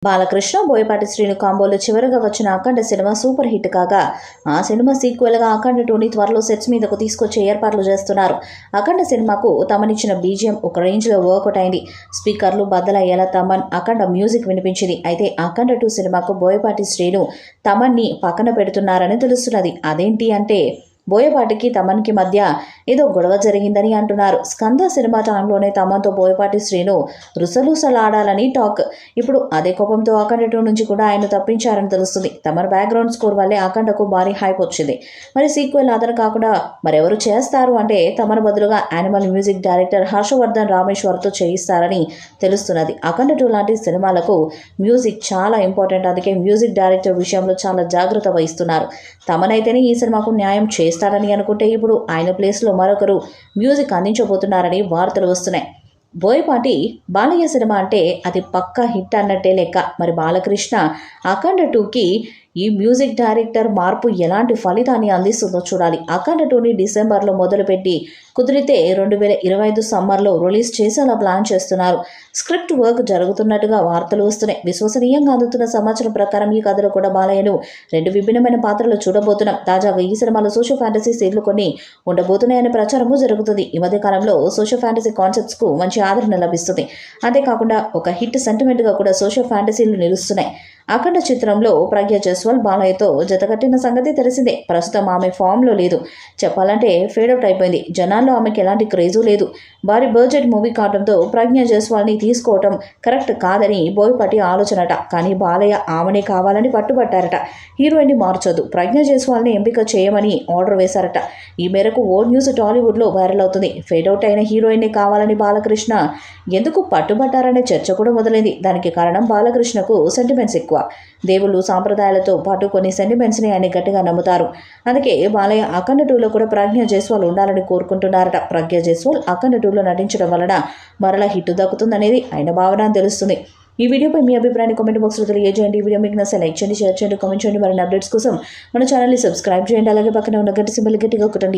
బాలకృష్ణ బోయపాటి శ్రీను కాంబోలో చివరగా వచ్చిన అఖండ cinema super hit కాగా ఆ సినిమా సీక్వెల్గా అఖండ 2ని త్వరలో సెట్స్ మీదకు తీసుకొచ్చే ఏర్పాట్లు చేస్తున్నారు. అఖండ సినిమాకు తమనిచ్చిన బీజిఎం ఒక రేంజ్లో వర్కౌట్ అయింది. స్పీకర్లు బద్దలయ్యేలా తమన్ అఖండ మ్యూజిక్ వినిపించింది. అయితే అఖండ 2 సినిమాకు బోయపాటి శ్రీను తమన్ని పక్కన పెడుతున్నారని తెలుస్తున్నది. అదేంటి అంటే బోయపాటికి తమన్కి మధ్య ఏదో గొడవ జరిగిందని అంటున్నారు. స్కంద సినిమా టైంలోనే తమన్తో బోయపాటి శ్రీను రుసలుసలాడాలని టాక్. ఇప్పుడు అదే కోపంతో అఖండ 2 నుంచి కూడా ఆయన తప్పించారని తెలుస్తుంది. తమన్ బ్యాక్గ్రౌండ్ స్కోర్ వల్లే అఖండకు భారీ హైప్ వచ్చింది. మరి సీక్వెల్ అతను కాకుండా మరెవరు చేస్తారు అంటే తమన్ బదులుగా యానిమల్ మ్యూజిక్ డైరెక్టర్ హర్షవర్ధన్ రామేశ్వర్తో చేయిస్తారని తెలుస్తున్నది. అఖండ 2 లాంటి సినిమాలకు మ్యూజిక్ చాలా ఇంపార్టెంట్. అందుకే మ్యూజిక్ డైరెక్టర్ విషయంలో చాలా జాగ్రత్త వహిస్తున్నారు. తమన్ అయితేనే ఈ సినిమాకు న్యాయం చేస్తారని అనుకుంటే ఇప్పుడు ఆయన ప్లేస్లో మరొకరు మ్యూజిక్ అందించబోతున్నారని వార్తలు వస్తున్నాయి. బోయపాటి బాలయ్య సినిమా అంటే అది పక్కా హిట్ అన్నట్టే లెక్క. మరి బాలకృష్ణ అఖండ 2కి ఈ మ్యూజిక్ డైరెక్టర్ మార్పు ఎలాంటి ఫలితాన్ని అందిస్తుందో చూడాలి. అఖండ 2ని డిసెంబర్లో మొదలుపెట్టి కుదిరితే 2025 సమ్మర్లో రిలీజ్ చేసేలా ప్లాన్ చేస్తున్నారు. స్క్రిప్ట్ వర్క్ జరుగుతున్నట్టుగా వార్తలు వస్తున్నాయి. విశ్వసనీయంగా అందుతున్న సమాచారం ప్రకారం ఈ కథలో కూడా బాలయ్యను 2 విభిన్నమైన పాత్రలు చూడబోతున్నాం. తాజాగా ఈ సినిమాలో సోషల్ ఫ్యాంటసీ సీన్లు కొన్ని ఉండబోతున్నాయనే ప్రచారము జరుగుతుంది. ఈ మధ్య కాలంలో సోషల్ ఫ్యాంటసీ కాన్సెప్ట్స్కు మంచి ఆదరణ లభిస్తుంది. అంతేకాకుండా ఒక హిట్ సెంటిమెంట్గా కూడా సోషల్ ఫ్యాంటసీలు నిలుస్తున్నాయి. అఖండ చిత్రంలో ప్రజ్ఞ జైస్వాల్ బాలయ్యతో జతకట్టిన సంగతి తెలిసిందే. ప్రస్తుతం ఆమె ఫామ్లో లేదు. చెప్పాలంటే ఫేడౌట్ అయిపోయింది. జనాల్లో ఆమెకి ఎలాంటి క్రేజు లేదు. భారీ బడ్జెట్ మూవీ కావడంతో ప్రజ్ఞ జైస్వాల్ని తీసుకోవటం కరెక్ట్ కాదని బోయపాటి ఆలోచనట. కానీ బాలయ్య ఆమెనే కావాలని పట్టుబట్టారట. హీరోయిన్ని మార్చొద్దు, ప్రజ్ఞ జైస్వాల్ని ఎంపిక చేయమని ఆర్డర్ వేశారట. ఈ మేరకు ఓ న్యూస్ టాలీవుడ్లో వైరల్ అవుతుంది. ఫేడౌట్ అయిన హీరోయిన్నే కావాలని బాలకృష్ణ ఎందుకు పట్టుబట్టారనే చర్చ కూడా మొదలైంది. దానికి కారణం బాలకృష్ణకు సెంటిమెంట్స్ ఎక్కువ. దేవుళ్ళు సాంప్రదాయాలతో పాటు కొన్ని సెంటిమెంట్స్ని ఆయన గట్టిగా నమ్ముతారు. అందుకే బాలయ్య అఖండ 2లో కూడా ప్రజ్ఞ జైస్వాల్ ఉండాలని కోరుకుంటున్నారట. ప్రజ్ఞ జైస్వాల్ అఖండ 2లో నటించడం వలన మరలా హిట్ దక్కుతుందనేది ఆయన భావన అని తెలుస్తుంది. ఈ వీడియోపై మీ అభిప్రాయాన్ని కామెంట్ బాక్స్లో తెలియజేయండి. ఈ వీడియో మీకు నచ్చితే లైక్ చేయండి, షేర్ చేయండి, కామెంట్ చేయండి. మరిన్ని అప్డేట్స్ కోసం మన ఛానల్ని సబ్స్క్రైబ్ చేయండి. అలాగే పక్కన ఉన్న గంట సింబల్ గట్టిగా కొట్టండి.